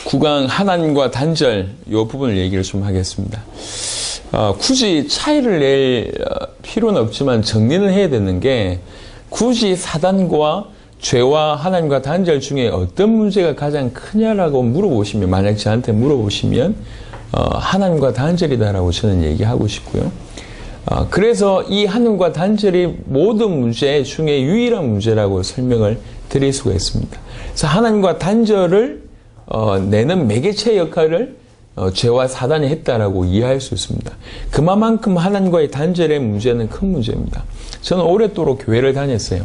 9강 하나님과 단절 이 부분을 얘기를 좀 하겠습니다. 굳이 차이를 낼 필요는 없지만 정리는 해야 되는 게 굳이 사단과 죄와 하나님과 단절 중에 어떤 문제가 가장 크냐라고 물어보시면 만약 저한테 물어보시면 하나님과 단절이다라고 저는 얘기하고 싶고요. 그래서 이 하나님과 단절이 모든 문제 중에 유일한 문제라고 설명을 드릴 수가 있습니다. 그래서 하나님과 단절을 내는 매개체 역할을 죄와 사단이 했다라고 이해할 수 있습니다. 그만큼 하나님과의 단절의 문제는 큰 문제입니다. 저는 오랫도록 교회를 다녔어요.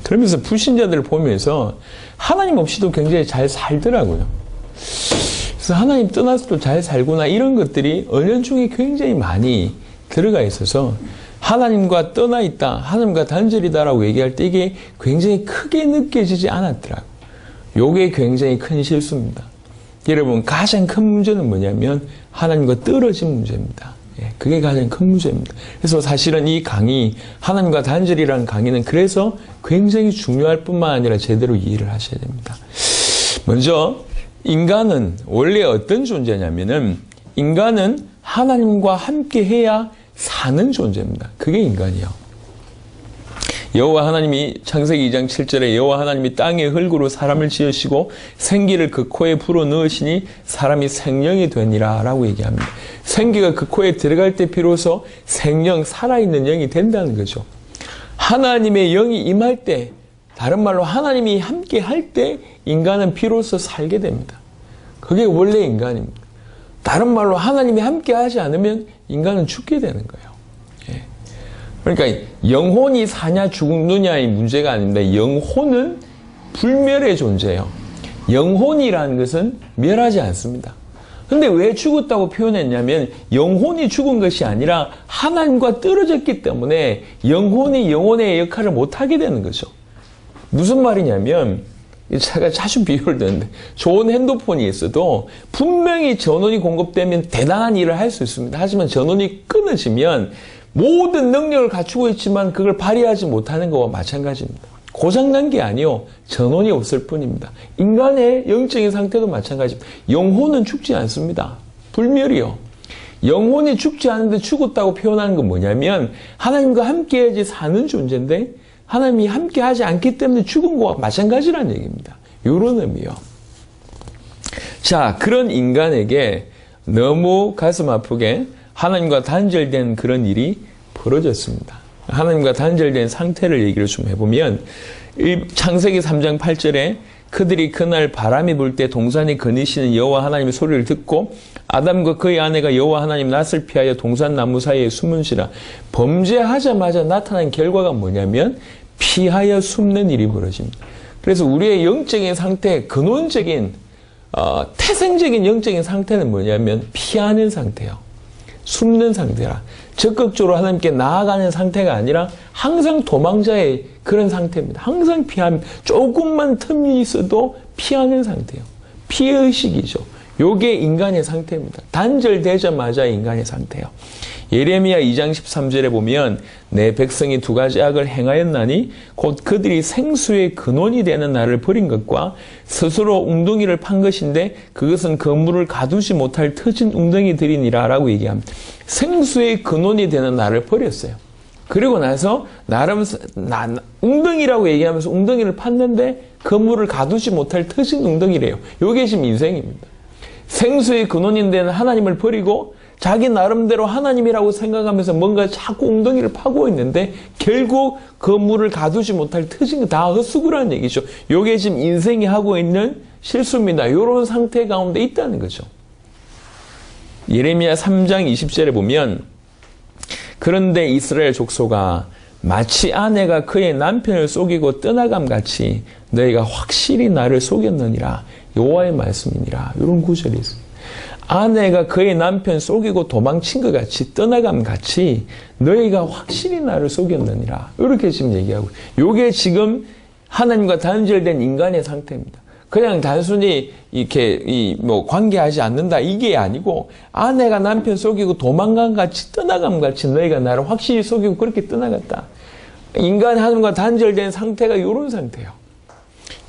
그러면서 불신자들을 보면서 하나님 없이도 굉장히 잘 살더라고요. 그래서 하나님 떠나서도 잘 살구나 이런 것들이 은연중에 굉장히 많이 들어가 있어서 하나님과 떠나 있다, 하나님과 단절이다라고 얘기할 때 이게 굉장히 크게 느껴지지 않았더라고요. 이게 굉장히 큰 실수입니다. 여러분 가장 큰 문제는 뭐냐면 하나님과 떨어진 문제입니다. 그게 가장 큰 문제입니다. 그래서 사실은 이 강의, 하나님과 단절이라는 강의는 그래서 굉장히 중요할 뿐만 아니라 제대로 이해를 하셔야 됩니다. 먼저 인간은 원래 어떤 존재냐면은 인간은 하나님과 함께 해야 사는 존재입니다. 그게 인간이요. 여호와 하나님이 창세기 2장 7절에 여호와 하나님이 땅의 흙으로 사람을 지으시고 생기를 그 코에 불어넣으시니 사람이 생명이 되니라 라고 얘기합니다. 생기가 그 코에 들어갈 때 비로소 생명, 살아있는 영이 된다는 거죠. 하나님의 영이 임할 때, 다른 말로 하나님이 함께 할 때 인간은 비로소 살게 됩니다. 그게 원래 인간입니다. 다른 말로 하나님이 함께 하지 않으면 인간은 죽게 되는 거예요. 그러니까 영혼이 사냐 죽느냐의 문제가 아닙니다. 영혼은 불멸의 존재예요. 영혼이라는 것은 멸하지 않습니다. 근데 왜 죽었다고 표현했냐면 영혼이 죽은 것이 아니라 하나님과 떨어졌기 때문에 영혼이 영혼의 역할을 못하게 되는 거죠. 무슨 말이냐면 제가 자주 비유를 드는데 좋은 핸드폰이 있어도 분명히 전원이 공급되면 대단한 일을 할 수 있습니다. 하지만 전원이 끊어지면 모든 능력을 갖추고 있지만 그걸 발휘하지 못하는 것과 마찬가지입니다. 고장난 게 아니요. 전원이 없을 뿐입니다. 인간의 영적인 상태도 마찬가지입니다. 영혼은 죽지 않습니다. 불멸이요. 영혼이 죽지 않는데 죽었다고 표현하는 건 뭐냐면 하나님과 함께 해야지 사는 존재인데 하나님이 함께 하지 않기 때문에 죽은 것과 마찬가지라는 얘기입니다. 이런 의미요. 자, 그런 인간에게 너무 가슴 아프게 하나님과 단절된 그런 일이 벌어졌습니다. 하나님과 단절된 상태를 얘기를 좀 해보면 창세기 3장 8절에 그들이 그날 바람이 불 때 동산에 거니시는 여호와 하나님의 소리를 듣고 아담과 그의 아내가 여호와 하나님 낯을 피하여 동산 나무 사이에 숨은시라. 범죄하자마자 나타난 결과가 뭐냐면 피하여 숨는 일이 벌어집니다. 그래서 우리의 영적인 상태, 근원적인 태생적인 영적인 상태는 뭐냐면 피하는 상태예요. 숨는 상태라. 적극적으로 하나님께 나아가는 상태가 아니라 항상 도망자의 그런 상태입니다. 항상 피합니다. 조금만 틈이 있어도 피하는 상태예요. 피해의식이죠. 요게 인간의 상태입니다. 단절되자마자 인간의 상태예요. 예레미야 2장 13절에 보면 내 백성이 두 가지 악을 행하였나니 곧 그들이 생수의 근원이 되는 나를 버린 것과 스스로 웅덩이를 판 것인데 그것은 그물을 가두지 못할 터진 웅덩이들이니라 라고 얘기합니다. 생수의 근원이 되는 나를 버렸어요. 그리고 나서 나름 웅덩이라고 얘기하면서 웅덩이를 팠는데 그물을 가두지 못할 터진 웅덩이래요. 이게 지금 인생입니다. 생수의 근원인 데는 하나님을 버리고 자기 나름대로 하나님이라고 생각하면서 뭔가 자꾸 웅덩이를 파고 있는데 결국 그 물을 가두지 못할 터진 거 다 헛수고라는 얘기죠. 이게 지금 인생이 하고 있는 실수입니다. 이런 상태 가운데 있다는 거죠. 예레미야 3장 20절에 보면 그런데 이스라엘 족속아 마치 아내가 그의 남편을 속이고 떠나감 같이 너희가 확실히 나를 속였느니라. 여호와의 말씀이니라. 이런 구절이 있습니다. 아내가 그의 남편 속이고 도망친 것 같이 떠나감 같이 너희가 확실히 나를 속였느니라. 이렇게 지금 얘기하고 이게 지금 하나님과 단절된 인간의 상태입니다. 그냥 단순히 이렇게 관계하지 않는다 이게 아니고 아내가 남편 속이고 도망간 같이 떠나감 같이 너희가 나를 확실히 속이고 그렇게 떠나갔다. 인간 하나님과 단절된 상태가 이런 상태예요.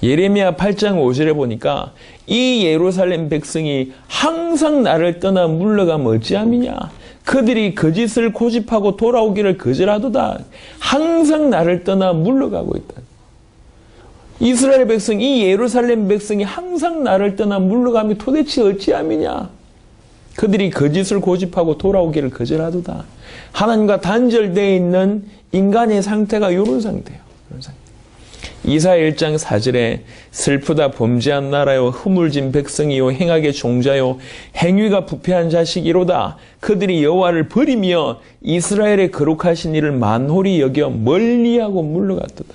예레미야 8장 5절에 보니까 이 예루살렘 백성이 항상 나를 떠나 물러가면 어찌함이냐. 그들이 거짓을 고집하고 돌아오기를 거절하도다. 항상 나를 떠나 물러가고 있다. 이스라엘 백성, 이 예루살렘 백성이 항상 나를 떠나 물러가며 도대체 어찌함이냐. 그들이 거짓을 고집하고 돌아오기를 거절하도다. 하나님과 단절되어 있는 인간의 상태가 이런 상태예요. 이런 상태. 이사야 1장 4절에 슬프다 범죄한 나라요 허물진 백성이요 행악의 종자요 행위가 부패한 자식이로다. 그들이 여호와를 버리며 이스라엘의 거룩하신 이를 만홀히 여겨 멀리하고 물러갔도다.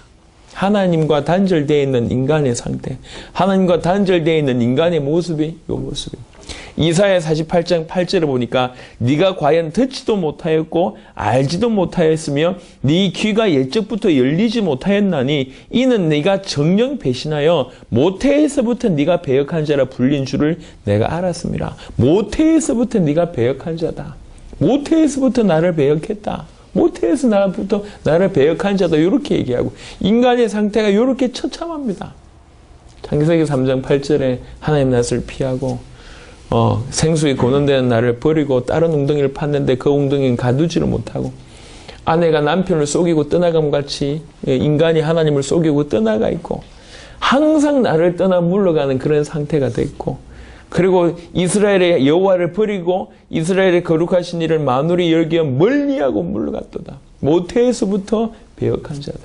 하나님과 단절되어 있는 인간의 상태, 하나님과 단절되어 있는 인간의 모습이 이 모습이에요. 이사야 48장 8절을 보니까 네가 과연 듣지도 못하였고 알지도 못하였으며 네 귀가 옛적부터 열리지 못하였나니 이는 네가 정령 배신하여 모태에서부터 네가 배역한 자라 불린 줄을 내가 알았습니다. 모태에서부터 네가 배역한 자다. 모태에서부터 나를 배역했다. 모태에서 나부터 나를 배역한 자다. 이렇게 얘기하고 인간의 상태가 이렇게 처참합니다. 창세기 3장 8절에 하나님 낯을 피하고 생수에 고는되는 나를 버리고 다른 웅덩이를 팠는데 그 웅덩이는 가두지를 못하고 아내가 남편을 속이고 떠나감 같이 인간이 하나님을 속이고 떠나가 있고 항상 나를 떠나 물러가는 그런 상태가 됐고 그리고 이스라엘의 여호와를 버리고 이스라엘의 거룩하신 이를 만홀히 여겨 멀리하고 물러갔도다. 모태에서부터 배역한 자다.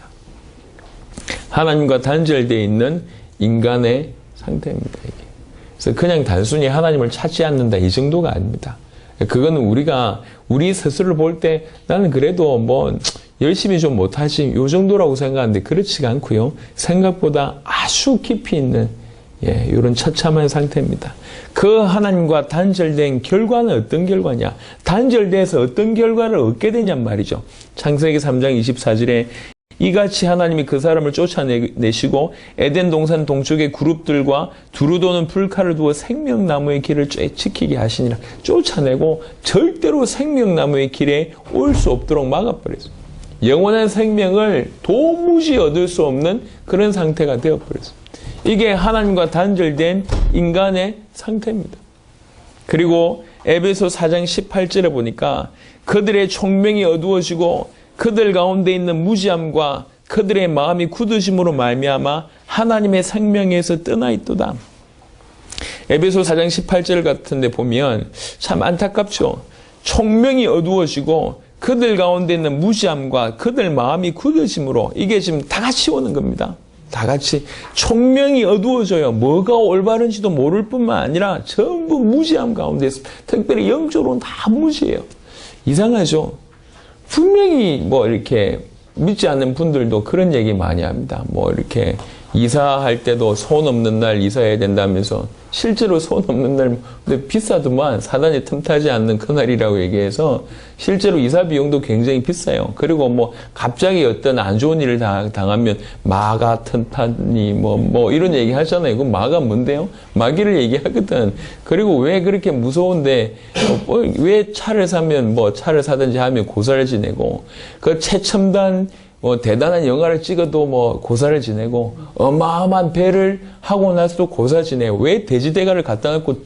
하나님과 단절되어 있는 인간의 상태입니다. 이게. 그래서 그냥 단순히 하나님을 찾지 않는다 이 정도가 아닙니다. 그거는 우리가 우리 스스로를 볼 때 나는 그래도 뭐 열심히 좀 못하지 이 정도라고 생각하는데 그렇지가 않고요. 생각보다 아주 깊이 있는 이런 처참한 상태입니다. 그 하나님과 단절된 결과는 어떤 결과냐? 단절돼서 어떤 결과를 얻게 되냔 말이죠. 창세기 3장 24절에 이같이 하나님이 그 사람을 쫓아내시고 에덴 동산 동쪽의 그룹들과 두루 도는 풀칼을 두어 생명나무의 길을 지키게 하시니라. 쫓아내고 절대로 생명나무의 길에 올 수 없도록 막아버렸어요. 영원한 생명을 도무지 얻을 수 없는 그런 상태가 되어버렸어요. 이게 하나님과 단절된 인간의 상태입니다. 그리고 에베소 4장 18절에 보니까 그들의 총명이 어두워지고 그들 가운데 있는 무지함과 그들의 마음이 굳으심으로 말미암아 하나님의 생명에서 떠나 있도다. 에베소 4장 18절 같은 데 보면 참 안타깝죠. 총명이 어두워지고 그들 가운데 있는 무지함과 그들 마음이 굳으심으로 이게 지금 다 같이 오는 겁니다. 다 같이 총명이 어두워져요. 뭐가 올바른지도 모를 뿐만 아니라 전부 무지함 가운데 있습니다. 특별히 영적으로는 다 무지해요. 이상하죠? 분명히 뭐 이렇게 믿지 않는 분들도 그런 얘기 많이 합니다. 뭐 이렇게 이사할 때도 손 없는 날 이사해야 된다면서 실제로 손 없는 날 근데 비싸더만 사단이 틈타지 않는 그날이라고 얘기해서 실제로 이사 비용도 굉장히 비싸요. 그리고 뭐 갑자기 어떤 안 좋은 일을 당하면 마가 틈타니 뭐 이런 얘기 하잖아요. 그 마가 뭔데요? 마귀를 얘기하거든. 그리고 왜 그렇게 무서운데 왜 차를 사면 뭐 차를 사든지 하면 고사를 지내고 그 최첨단 대단한 영화를 찍어도 뭐 고사를 지내고 어마어마한 배를 하고 나서도 고사 지내고 왜 돼지대가를 갖다 놓고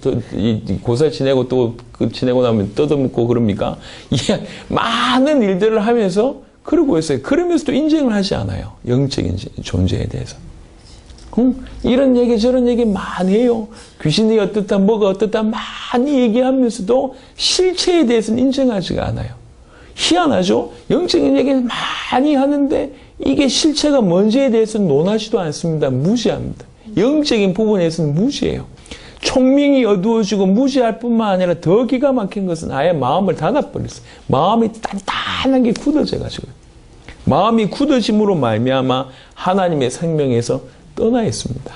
고사 지내고 또 지내고 나면 뜯어먹고 그럽니까? 이게 많은 일들을 하면서 그러고 있어요. 그러면서도 인정을 하지 않아요. 영적인 존재에 대해서. 이런 얘기 저런 얘기 많이 해요. 귀신이 어떻다 뭐가 어떻다 많이 얘기하면서도 실체에 대해서는 인정하지가 않아요. 희한하죠? 영적인 얘기를 많이 하는데 이게 실체가 뭔지에 대해서는 논하지도 않습니다. 무지합니다. 영적인 부분에서는 무지해요. 총명이 어두워지고 무지할 뿐만 아니라 더 기가 막힌 것은 아예 마음을 닫아버렸어요. 마음이 단단한 게 굳어져가지고 마음이 굳어짐으로 말미암아 하나님의 생명에서 떠나 있습니다.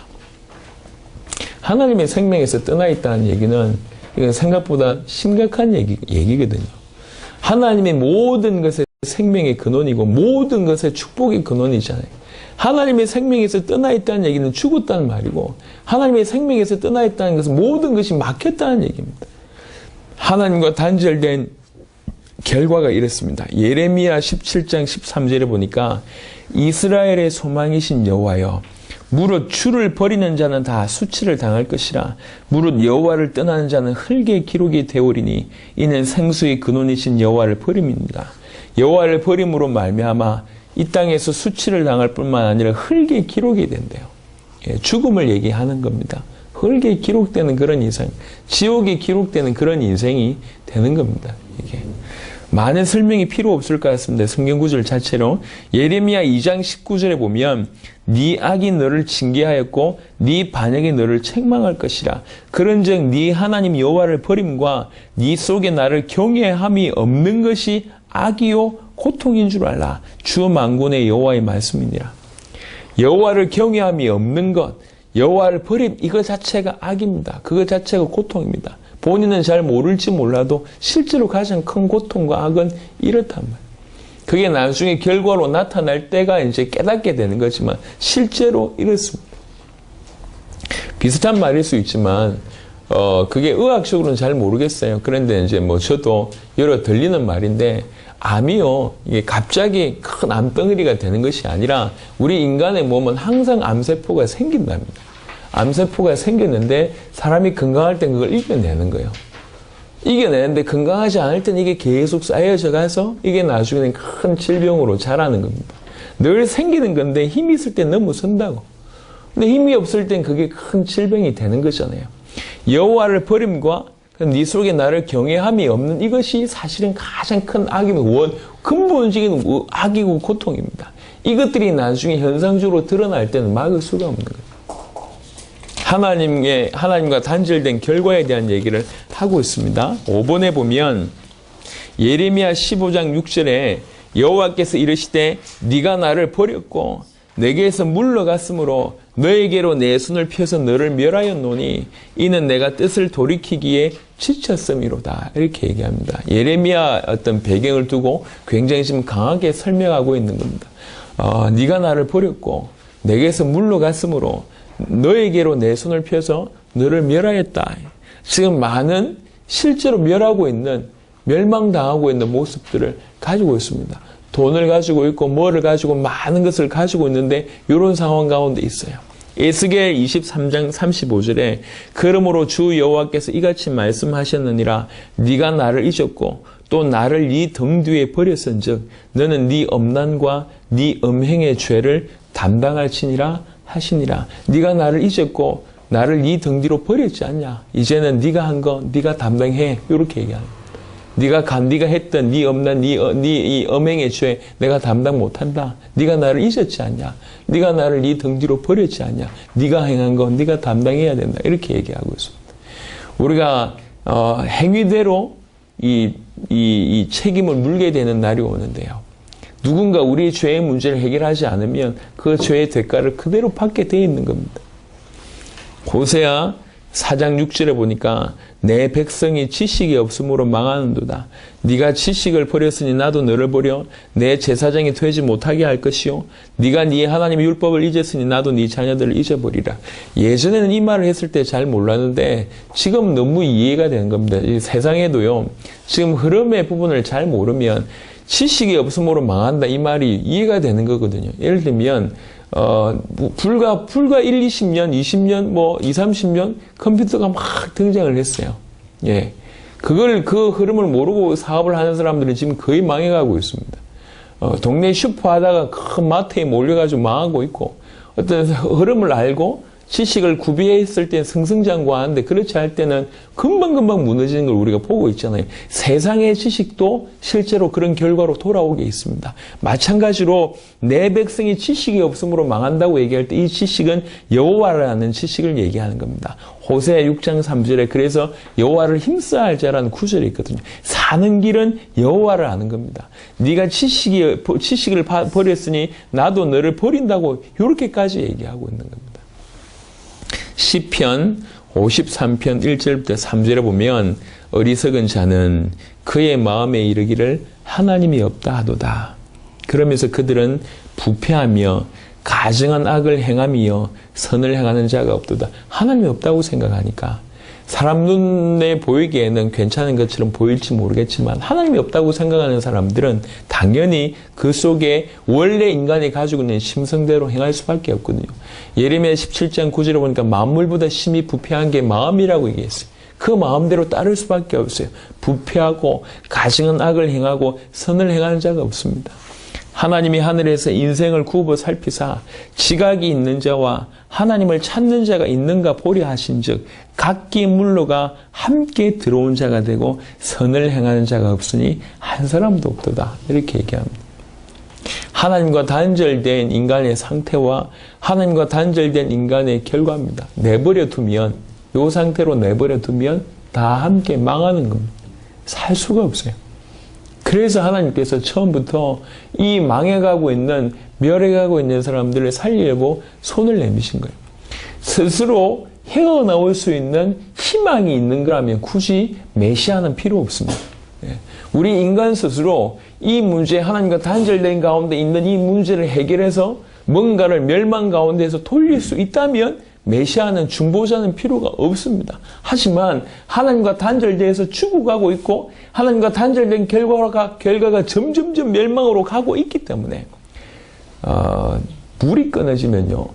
하나님의 생명에서 떠나 있다는 얘기는 이건 생각보다 심각한 얘기거든요. 하나님의 모든 것의 생명의 근원이고 모든 것의 축복의 근원이잖아요. 하나님의 생명에서 떠나 있다는 얘기는 죽었다는 말이고 하나님의 생명에서 떠나 있다는 것은 모든 것이 막혔다는 얘기입니다. 하나님과 단절된 결과가 이렇습니다. 예레미야 17장 13절에 보니까 이스라엘의 소망이신 여호와여 무릇 주를 버리는 자는 다 수치를 당할 것이라. 무릇 여호와를 떠나는 자는 흙의 기록이 되오리니 이는 생수의 근원이신 여호와를 버림입니다. 여호와를 버림으로 말미암아 이 땅에서 수치를 당할 뿐만 아니라 흙의 기록이 된대요. 예, 죽음을 얘기하는 겁니다. 흙에 기록되는 그런 인생, 지옥에 기록되는 그런 인생이 되는 겁니다. 이게 많은 설명이 필요 없을 것 같습니다. 성경 구절 자체로 예레미야 2장 19절에 보면 네 악이 너를 징계하였고 네 반역이 너를 책망할 것이라. 그런즉 네 하나님 여호와를 버림과 네 속에 나를 경외함이 없는 것이 악이요 고통인 줄 알라. 주 만군의 여호와의 말씀이니라. 여호와를 경외함이 없는 것, 여호와를 버림, 이거 자체가 악입니다. 그거 자체가 고통입니다. 본인은 잘 모를지 몰라도 실제로 가장 큰 고통과 악은 이렇단 말이에요. 그게 나중에 결과로 나타날 때가 이제 깨닫게 되는 거지만 실제로 이렇습니다. 비슷한 말일 수 있지만 그게 의학적으로는 잘 모르겠어요. 그런데 이제 뭐 저도 여러 들리는 말인데 암이요, 이게 갑자기 큰 암덩어리가 되는 것이 아니라 우리 인간의 몸은 항상 암세포가 생긴답니다. 암세포가 생겼는데 사람이 건강할 땐 그걸 이겨내는 거예요. 이겨내는데 건강하지 않을 땐 이게 계속 쌓여져 가서 이게 나중에는 큰 질병으로 자라는 겁니다. 늘 생기는 건데 힘이 있을 땐 넘어선다고. 근데 힘이 없을 땐 그게 큰 질병이 되는 거잖아요. 여호와를 버림과 네 속에 나를 경외함이 없는 이것이 사실은 가장 큰 악이고 근본적인 악이고 고통입니다. 이것들이 나중에 현상적으로 드러날 때는 막을 수가 없는 거예요. 하나님과 단절된 결과에 대한 얘기를 하고 있습니다. 5번에 보면 예레미야 15장 6절에 여호와께서 이르시되 네가 나를 버렸고 내게서 물러갔으므로 너에게로 내 손을 펴서 너를 멸하였노니 이는 내가 뜻을 돌이키기에 지쳤음이로다. 이렇게 얘기합니다. 예레미야 어떤 배경을 두고 굉장히 지금 강하게 설명하고 있는 겁니다. 네가 나를 버렸고 내게서 물러갔으므로 너에게로 내 손을 펴서 너를 멸하였다. 지금 많은 실제로 멸망당하고 있는 모습들을 가지고 있습니다. 돈을 가지고 있고 뭐를 가지고 많은 것을 가지고 있는데 이런 상황 가운데 있어요. 에스겔 23장 35절에 그러므로 주 여호와께서 이같이 말씀하셨느니라. 네가 나를 잊었고 또 나를 네 등 뒤에 버렸은즉 너는 네 엄난과 네 음행의 죄를 담당할지니라 하시니라. 네가 나를 잊었고 나를 네 등 뒤로 버렸지 않냐. 이제는 네가 한 거 네가 담당해. 이렇게 얘기합니다. 네가 했던 네 엄난 네 음행의 죄 내가 담당 못한다. 네가 나를 잊었지 않냐. 네가 나를 네 등 뒤로 버렸지 않냐. 네가 행한 건 네가 담당해야 된다. 이렇게 얘기하고 있습니다. 우리가 행위대로 이 책임을 물게 되는 날이 오는데요. 누군가 우리의 죄의 문제를 해결하지 않으면 그 죄의 대가를 그대로 받게 돼 있는 겁니다. 호세아 4장 6절에 보니까 내 백성이 지식이 없으므로 망하는도다. 네가 지식을 버렸으니 나도 너를 버려 내 제사장이 되지 못하게 할 것이요 네가 네 하나님의 율법을 잊었으니 나도 네 자녀들을 잊어버리라. 예전에는 이 말을 했을 때 잘 몰랐는데 지금 너무 이해가 되는 겁니다. 이 세상에도요 지금 흐름의 부분을 잘 모르면 지식이 없으므로 망한다 이 말이 이해가 되는 거거든요. 예를 들면 불과 1, 20년, 20년, 뭐 2, 30년 컴퓨터가 막 등장을 했어요. 예. 그 흐름을 모르고 사업을 하는 사람들은 지금 거의 망해가고 있습니다. 동네 슈퍼 하다가 큰 마트에 몰려가지고 망하고 있고, 어떤 흐름을 알고 지식을 구비했을 때 승승장구하는데 그렇지 할 때는 금방금방 무너지는 걸 우리가 보고 있잖아요. 세상의 지식도 실제로 그런 결과로 돌아오게 있습니다. 마찬가지로 내 백성이 지식이 없으므로 망한다고 얘기할 때 이 지식은 여호와라는 지식을 얘기하는 겁니다. 호세아 6장 3절에 그래서 여호와를 힘써야 할 자라는 구절이 있거든요. 사는 길은 여호와를 아는 겁니다. 네가 지식을 버렸으니 나도 너를 버린다고 이렇게까지 얘기하고 있는 겁니다. 시편 53편 1절부터 3절에 보면 어리석은 자는 그의 마음에 이르기를 하나님이 없다 하도다. 그러면서 그들은 부패하며 가증한 악을 행하며 선을 행하는 자가 없도다. 하나님이 없다고 생각하니까 사람 눈에 보이기에는 괜찮은 것처럼 보일지 모르겠지만 하나님이 없다고 생각하는 사람들은 당연히 그 속에 원래 인간이 가지고 있는 심성대로 행할 수밖에 없거든요. 예레미야 17장 9절에 보니까 만물보다 심히 부패한 게 마음이라고 얘기했어요. 그 마음대로 따를 수밖에 없어요. 부패하고 가증한 악을 행하고 선을 행하는 자가 없습니다. 하나님이 하늘에서 인생을 굽어 살피사 지각이 있는 자와 하나님을 찾는 자가 있는가 보려 하신즉 각기 물로가 함께 들어온 자가 되고 선을 행하는 자가 없으니 한 사람도 없도다. 이렇게 얘기합니다. 하나님과 단절된 인간의 상태와 하나님과 단절된 인간의 결과입니다. 내버려 두면, 이 상태로 내버려 두면 다 함께 망하는 겁니다. 살 수가 없어요. 그래서 하나님께서 처음부터 이 망해가고 있는, 멸해가고 있는 사람들을 살리려고 손을 내미신 거예요. 스스로 헤어나올 수 있는 희망이 있는 거라면 굳이 메시아는 필요 없습니다. 우리 인간 스스로 이 문제, 하나님과 단절된 가운데 있는 이 문제를 해결해서 뭔가를 멸망 가운데에서 돌릴 수 있다면 메시아는 중보자는 필요가 없습니다. 하지만 하나님과 단절돼서 죽어가고 있고 하나님과 단절된 결과가 점점점 멸망으로 가고 있기 때문에 물이 끊어지면요.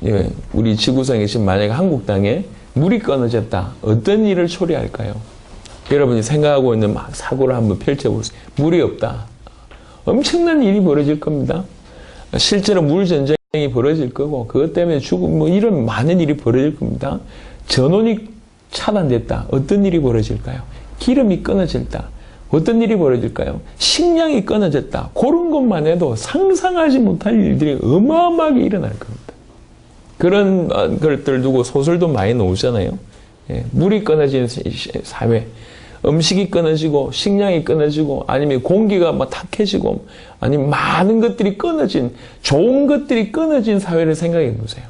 예, 우리 지구상에 지금 만약에 한국 땅에 물이 끊어졌다. 어떤 일을 초래할까요? 여러분이 생각하고 있는 사고를 한번 펼쳐보세요. 물이 없다. 엄청난 일이 벌어질 겁니다. 실제로 물전쟁이 벌어질 거고 그것 때문에 죽음 뭐 이런 많은 일이 벌어질 겁니다. 전원이 차단됐다. 어떤 일이 벌어질까요? 기름이 끊어졌다. 어떤 일이 벌어질까요? 식량이 끊어졌다. 그런 것만 해도 상상하지 못할 일들이 어마어마하게 일어날 겁니다. 그런 것들 두고 소설도 많이 나오잖아요. 예, 물이 끊어진 사회, 음식이 끊어지고 식량이 끊어지고 아니면 공기가 막 탁해지고 아니면 많은 것들이 끊어진, 좋은 것들이 끊어진 사회를 생각해 보세요.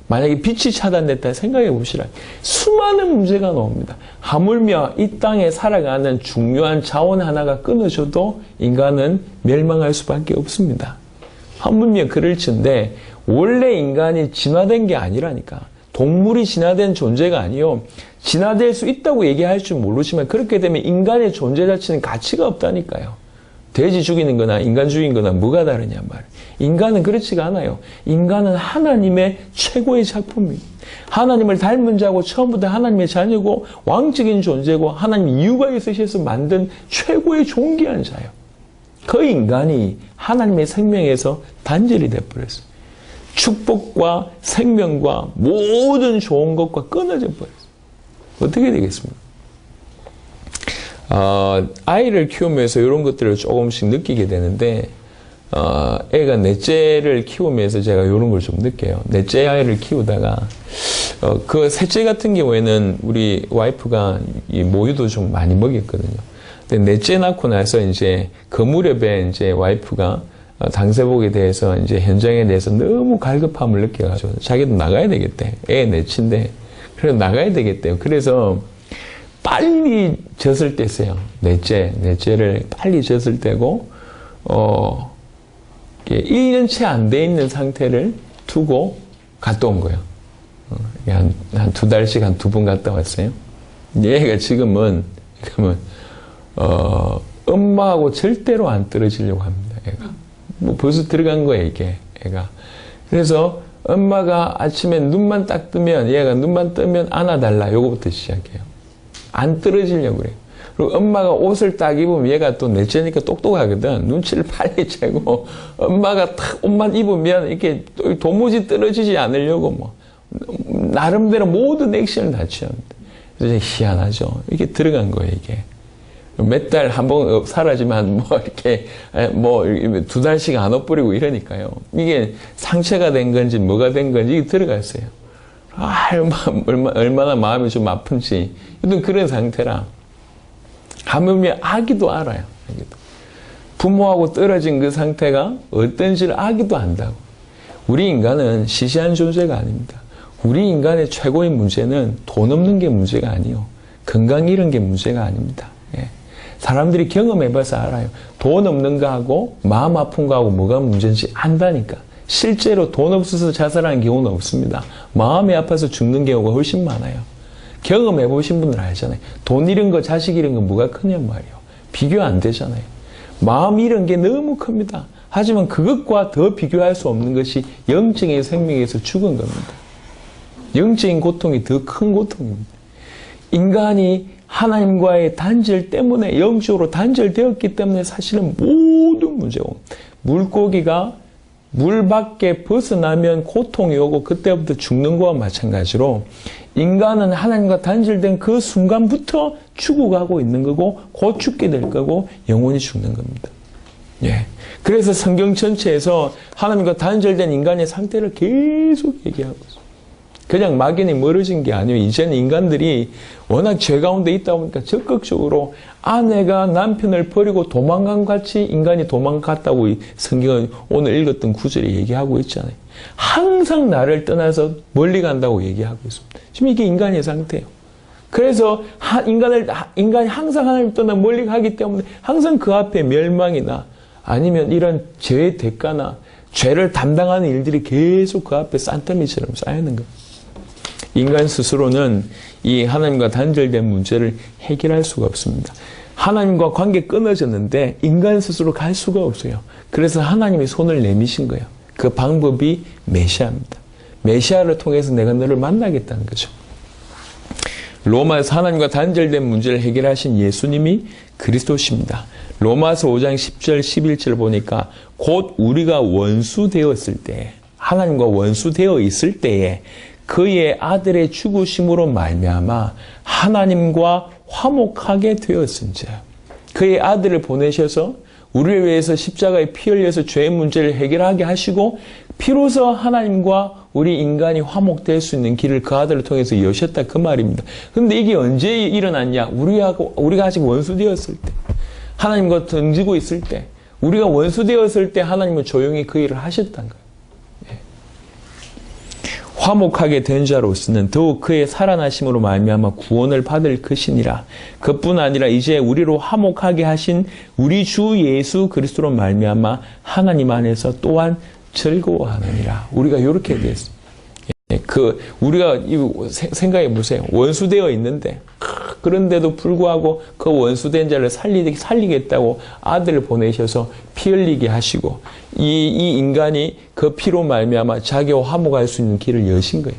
만약에 빛이 차단됐다 생각해 보시라. 수많은 문제가 나옵니다. 하물며 이 땅에 살아가는 중요한 자원 하나가 끊어져도 인간은 멸망할 수밖에 없습니다. 하물며 그럴진데 원래 인간이 진화된 게 아니라니까. 동물이 진화된 존재가 아니요. 진화될 수 있다고 얘기할 줄 모르지만 그렇게 되면 인간의 존재 자체는 가치가 없다니까요. 돼지 죽이는 거나 인간 죽이는 거나 뭐가 다르냐 말이에요. 인간은 그렇지가 않아요. 인간은 하나님의 최고의 작품입니다. 하나님을 닮은 자고 처음부터 하나님의 자녀고 왕적인 존재고 하나님 이유가 있으셔서 만든 최고의 존귀한 자예요. 그 인간이 하나님의 생명에서 단절이 돼버렸어요. 축복과 생명과 모든 좋은 것과 끊어져 버렸어요. 어떻게 되겠습니까? 아이를 키우면서 이런 것들을 조금씩 느끼게 되는데 애가 넷째를 키우면서 제가 이런 걸 좀 느껴요. 넷째 아이를 키우다가 그 셋째 같은 경우에는 우리 와이프가 이 모유도 좀 많이 먹였거든요. 근데 넷째 낳고 나서 이제 그 무렵에 이제 와이프가 당세복에 대해서 이제 현장에 대해서 너무 갈급함을 느껴가지고 자기도 나가야 되겠대. 애 넷인데 그래서 나가야 되겠대요. 그래서 빨리 젖을 뗐어요. 넷째를 빨리 젖을 떼고 1년째 안 돼 있는 상태를 두고 갔다 온 거예요. 한 2달씩 한 2번 갔다 왔어요. 얘가 지금은 엄마하고 절대로 안 떨어지려고 합니다. 애가. 뭐 벌써 들어간 거예요, 이게, 애가. 그래서 엄마가 아침에 눈만 딱 뜨면, 얘가 눈만 뜨면 안아달라. 요거부터 시작해요. 안 떨어지려고 그래요. 그리고 엄마가 옷을 딱 입으면 얘가 또 넷째니까 똑똑하거든. 눈치를 빨리 채고, 엄마가 딱 옷만 입으면 이렇게 도무지 떨어지지 않으려고 뭐, 나름대로 모든 액션을 다 취합니다. 그래서 희한하죠. 이게 들어간 거예요, 이게. 몇 달 한 번 사라지면 뭐 이렇게 뭐 2달씩 안 엎버리고 이러니까요. 이게 상처가 된 건지 뭐가 된 건지 이게 들어갔어요. 얼마나 마음이 좀 아픈지 그런 상태라. 하물며 아기도 알아요. 부모하고 떨어진 그 상태가 어떤지를 아기도 안다고. 우리 인간은 시시한 존재가 아닙니다. 우리 인간의 최고의 문제는 돈 없는 게 문제가 아니요. 건강 잃은 게 문제가 아닙니다. 예. 사람들이 경험해봐서 알아요. 돈 없는 거하고 마음 아픈 거하고 뭐가 문제인지 안다니까. 실제로 돈 없어서 자살하는 경우는 없습니다. 마음이 아파서 죽는 경우가 훨씬 많아요. 경험해 보신 분들 알잖아요. 돈 잃은 거, 자식 잃은 거 뭐가 크냔 말이에요. 비교 안 되잖아요. 마음 잃은 게 너무 큽니다. 하지만 그것과 더 비교할 수 없는 것이 영적인 생명에서 죽은 겁니다. 영적인 고통이 더 큰 고통입니다. 인간이 하나님과의 단절 때문에 영적으로 단절되었기 때문에 사실은 모든 문제고, 물고기가 물 밖에 벗어나면 고통이 오고 그때부터 죽는 거와 마찬가지로 인간은 하나님과 단절된 그 순간부터 죽어가고 있는 거고 곧 죽게 될 거고 영원히 죽는 겁니다. 예. 그래서 성경 전체에서 하나님과 단절된 인간의 상태를 계속 얘기하고 있어요. 그냥 막연히 멀어진 게 아니에요. 이제는 인간들이 워낙 죄 가운데 있다 보니까 적극적으로 아내가 남편을 버리고 도망간 같이 인간이 도망갔다고 성경은 오늘 읽었던 구절에 얘기하고 있잖아요. 항상 나를 떠나서 멀리 간다고 얘기하고 있습니다. 지금 이게 인간의 상태예요. 그래서 인간이 항상 하나님을 떠나 멀리 가기 때문에 항상 그 앞에 멸망이나 아니면 이런 죄의 대가나 죄를 담당하는 일들이 계속 그 앞에 산더미처럼 쌓이는 거예요. 인간 스스로는 이 하나님과 단절된 문제를 해결할 수가 없습니다. 하나님과 관계 끊어졌는데 인간 스스로 갈 수가 없어요. 그래서 하나님이 손을 내미신 거예요. 그 방법이 메시아입니다. 메시아를 통해서 내가 너를 만나겠다는 거죠. 로마에서 하나님과 단절된 문제를 해결하신 예수님이 그리스도십니다. 로마서 5장 10절 11절 보니까 곧 우리가 원수되었을 때, 하나님과 원수되어 있을 때에 그의 아들의 죽으심으로 말미암아 하나님과 화목하게 되었은지라. 그의 아들을 보내셔서 우리를 위해서 십자가에 피 흘려서 죄의 문제를 해결하게 하시고 피로서 하나님과 우리 인간이 화목될 수 있는 길을 그 아들을 통해서 여셨다 그 말입니다. 그런데 이게 언제 일어났냐? 우리가 아직 원수되었을 때, 하나님과 등지고 있을 때, 우리가 원수되었을 때 하나님은 조용히 그 일을 하셨다는 거예요. 화목하게 된 자로서는 더욱 그의 살아나심으로 말미암아 구원을 받을 것이니라. 그뿐 아니라 이제 우리로 화목하게 하신 우리 주 예수 그리스도로 말미암아 하나님 안에서 또한 즐거워하느니라. 우리가 이렇게 됐습니다. 우리가 생각해 보세요. 원수되어 있는데, 그런데도 불구하고 그 원수된 자를 살리겠다고 아들을 보내셔서 피 흘리게 하시고, 이 인간이 그 피로 말미암아 자기와 화목할 수 있는 길을 여신 거예요.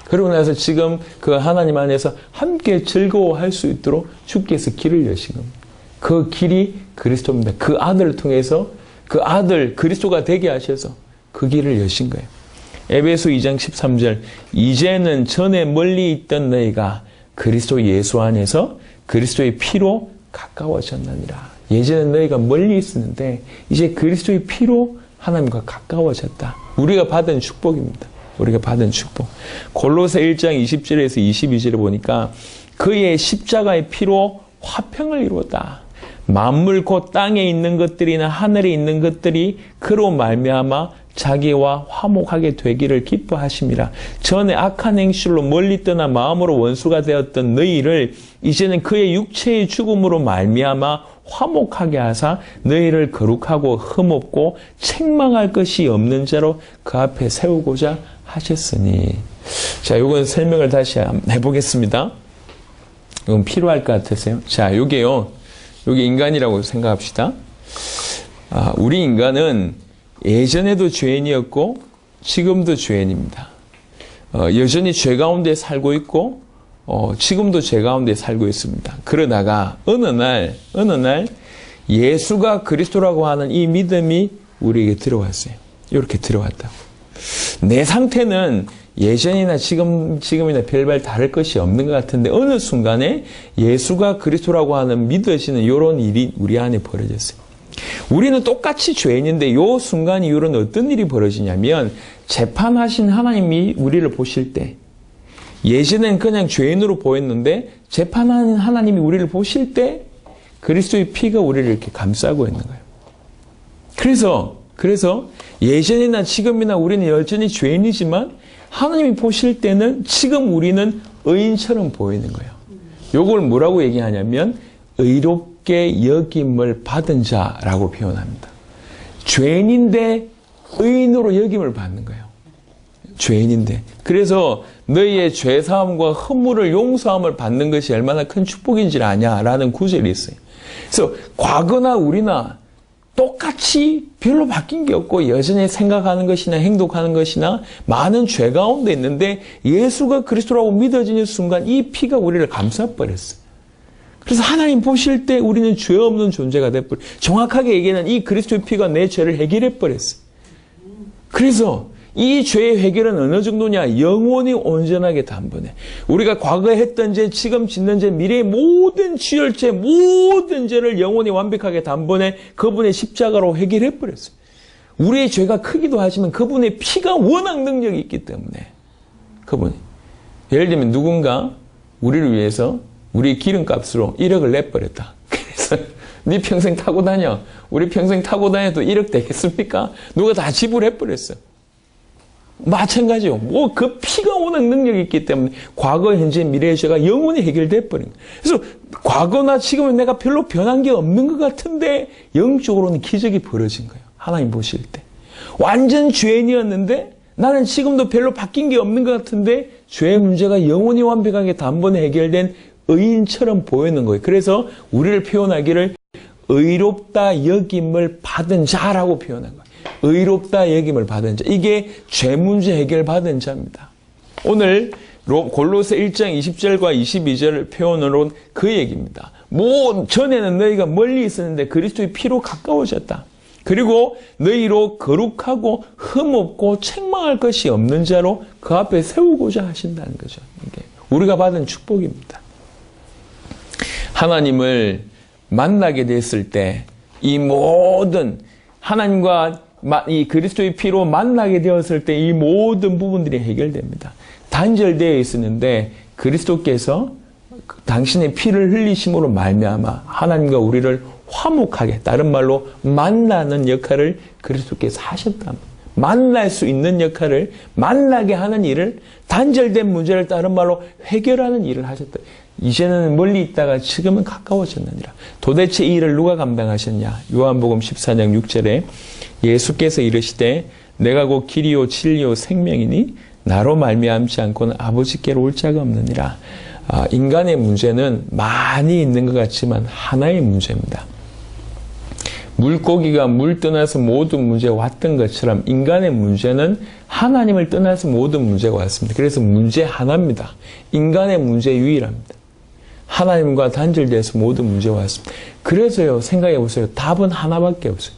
그러고 나서 지금 그 하나님 안에서 함께 즐거워할 수 있도록 주께서 길을 여신 겁니다. 그 길이 그리스도입니다. 그 아들을 통해서 그 아들 그리스도가 되게 하셔서 그 길을 여신 거예요. 에베소 2장 13절 이제는 전에 멀리 있던 너희가 그리스도 예수 안에서 그리스도의 피로 가까워졌느니라. 예전에 너희가 멀리 있었는데 이제 그리스도의 피로 하나님과 가까워졌다. 우리가 받은 축복입니다. 우리가 받은 축복. 골로새 1장 20절에서 22절을 보니까 그의 십자가의 피로 화평을 이루었다. 만물 곧 땅에 있는 것들이나 하늘에 있는 것들이 그로 말미암아 자기와 화목하게 되기를 기뻐하심이라. 전에 악한 행실로 멀리 떠나 마음으로 원수가 되었던 너희를 이제는 그의 육체의 죽음으로 말미암아 화목하게 하사 너희를 거룩하고 흠없고 책망할 것이 없는 자로 그 앞에 세우고자 하셨으니. 자, 요건 설명을 다시 해보겠습니다. 이건 필요할 것 같으세요? 자, 요게 인간이라고 생각합시다. 우리 인간은 예전에도 죄인이었고 지금도 죄인입니다. 여전히 죄 가운데 살고 있고 지금도 죄 가운데 살고 있습니다. 그러다가 어느 날 예수가 그리스도라고 하는 이 믿음이 우리에게 들어왔어요. 이렇게 들어왔다고. 내 상태는 예전이나 지금이나 별반 다를 것이 없는 것 같은데 어느 순간에 예수가 그리스도라고 하는 믿어지는 이런 일이 우리 안에 벌어졌어요. 우리는 똑같이 죄인인데 이 순간 이후로는 어떤 일이 벌어지냐면 재판하신 하나님이 우리를 보실 때 예전엔 그냥 죄인으로 보였는데 재판하는 하나님이 우리를 보실 때 그리스도의 피가 우리를 이렇게 감싸고 있는 거예요. 그래서 예전이나 지금이나 우리는 여전히 죄인이지만 하나님이 보실 때는 지금 우리는 의인처럼 보이는 거예요. 이걸 뭐라고 얘기하냐면 의롭게 여김을 받은 자라고 표현합니다. 죄인인데 의인으로 여김을 받는 거예요. 죄인인데. 그래서 너희의 죄사함과 허물을 용서함을 받는 것이 얼마나 큰 축복인지 아냐라는 구절이 있어요. 그래서 과거나 우리나 똑같이 별로 바뀐 게 없고 여전히 생각하는 것이나 행동하는 것이나 많은 죄 가운데 있는데 예수가 그리스도라고 믿어지는 순간 이 피가 우리를 감싸버렸어요. 그래서 하나님 보실 때 우리는 죄 없는 존재가 돼버렸어요. 정확하게 얘기하면 이 그리스도의 피가 내 죄를 해결해버렸어요. 그래서 이 죄의 해결은 어느 정도냐? 영원히 온전하게 단번에. 우리가 과거에 했던 죄, 지금 짓는 죄, 미래의 모든 지혈죄, 모든 죄를 영원히 완벽하게 단번에 그분의 십자가로 해결해버렸어요. 우리의 죄가 크기도 하지만 그분의 피가 워낙 능력이 있기 때문에 그분이. 예를 들면 누군가 우리를 위해서 우리 기름값으로 1억을 내버렸다. 그래서 네 평생 타고 다녀. 우리 평생 타고 다녀도 1억 되겠습니까? 누가 다 지불해버렸어. 마찬가지요. 뭐 그 피가 워낙 능력이 있기 때문에 과거, 현재, 미래의 죄가 영원히 해결돼 버린 거예요. 그래서 과거나 지금은 내가 별로 변한 게 없는 것 같은데 영적으로는 기적이 벌어진 거예요. 하나님 보실 때. 완전 죄인이었는데 나는 지금도 별로 바뀐 게 없는 것 같은데 죄의 문제가 영원히 완벽하게 단번에 해결된 의인처럼 보이는 거예요. 그래서 우리를 표현하기를 의롭다 여김을 받은 자라고 표현한 거예요. 의롭다 여김을 받은 자. 이게 죄 문제 해결 받은 자입니다. 오늘 골로새 1장 20절과 22절 표현으로는 그 얘기입니다. 전에는 너희가 멀리 있었는데 그리스도의 피로 가까워졌다. 그리고 너희로 거룩하고 흠없고 책망할 것이 없는 자로 그 앞에 세우고자 하신다는 거죠. 이게 우리가 받은 축복입니다. 하나님을 만나게 됐을 때 이 모든 하나님과 이 그리스도의 피로 만나게 되었을 때 이 모든 부분들이 해결됩니다. 단절되어 있었는데 그리스도께서 당신의 피를 흘리심으로 말미암아 하나님과 우리를 화목하게, 다른 말로 만나는 역할을 그리스도께서 하셨다. 만날 수 있는 역할을, 만나게 하는 일을, 단절된 문제를 다른 말로 해결하는 일을 하셨다. 이제는 멀리 있다가 지금은 가까워졌느니라. 도대체 이 일을 누가 감당하셨냐? 요한복음 14장 6절에 예수께서 이르시되 내가 곧 길이요 진리요 생명이니 나로 말미암지 않고는 아버지께로 올 자가 없느니라. 인간의 문제는 많이 있는 것 같지만 하나의 문제입니다. 물고기가 물 떠나서 모든 문제가 왔던 것처럼 인간의 문제는 하나님을 떠나서 모든 문제가 왔습니다. 그래서 문제 하나입니다. 인간의 문제 유일합니다. 하나님과 단절돼서 모든 문제가 왔습니다. 그래서요, 생각해 보세요. 답은 하나밖에 없어요.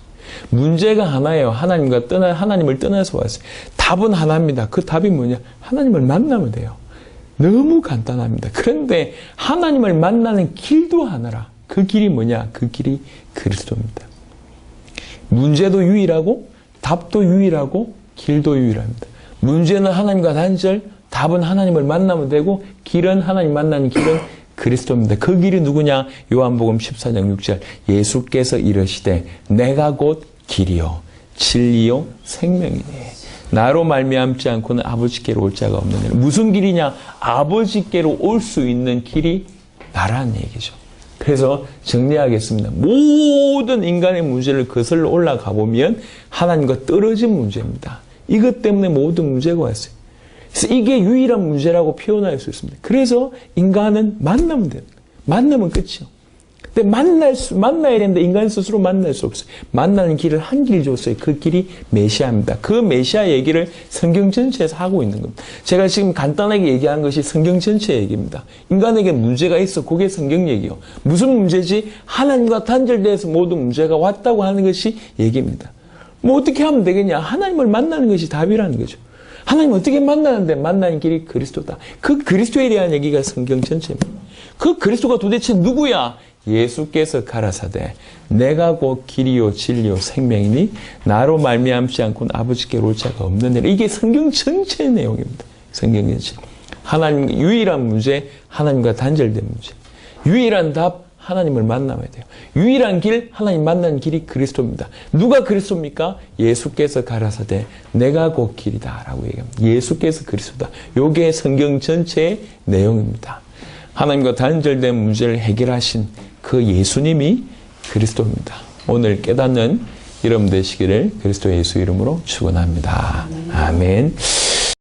문제가 하나예요. 하나님을 떠나서 왔어요. 답은 하나입니다. 그 답이 뭐냐? 하나님을 만나면 돼요. 너무 간단합니다. 그런데 하나님을 만나는 길도 하나라. 그 길이 뭐냐? 그 길이 그리스도입니다. 문제도 유일하고 답도 유일하고 길도 유일합니다. 문제는 하나님과 단절, 답은 하나님을 만나면 되고 길은 하나님 만나는 길은 그리스도입니다. 그 길이 누구냐? 요한복음 14장 6절 예수께서 이르시되 내가 곧 길이요 진리요 생명이니 나로 말미암지 않고는 아버지께로 올 자가 없느니라. 무슨 길이냐? 아버지께로 올 수 있는 길이 나라는 얘기죠. 그래서 정리하겠습니다. 모든 인간의 문제를 거슬러 올라가 보면 하나님과 떨어진 문제입니다. 이것 때문에 모든 문제가 왔어요. 그래서 이게 유일한 문제라고 표현할 수 있습니다. 그래서 인간은 만나면 돼요. 만나면 끝이요. 근데 만나야 되는데 인간 스스로 만날 수 없어요. 만나는 길을 한 길 줬어요. 그 길이 메시아입니다. 그 메시아 얘기를 성경 전체에서 하고 있는 겁니다. 제가 지금 간단하게 얘기한 것이 성경 전체 얘기입니다. 인간에게 문제가 있어. 그게 성경 얘기요. 무슨 문제지? 하나님과 단절돼서 모든 문제가 왔다고 하는 것이 얘기입니다. 뭐 어떻게 하면 되겠냐? 하나님을 만나는 것이 답이라는 거죠. 하나님 어떻게 만나는데 만나는 길이 그리스도다. 그 그리스도에 대한 얘기가 성경 전체입니다. 그 그리스도가 도대체 누구야? 예수께서 가라사대 내가 곧 길이요 진리요 생명이니 나로 말미암지 않고는 아버지께로 올 자가 없느니라. 이게 성경 전체의 내용입니다. 성경 전체. 하나님 유일한 문제, 하나님과 단절된 문제. 유일한 답, 하나님을 만나야 돼요. 유일한 길, 하나님 만나는 길이 그리스도입니다. 누가 그리스도입니까? 예수께서 가라사대 내가 곧 길이다 라고 얘기합니다. 예수께서 그리스도다. 요게 성경 전체의 내용입니다. 하나님과 단절된 문제를 해결하신 그 예수님이 그리스도입니다. 오늘 깨닫는 여러분 되시기를 그리스도 예수 이름으로 축원합니다. 아멘.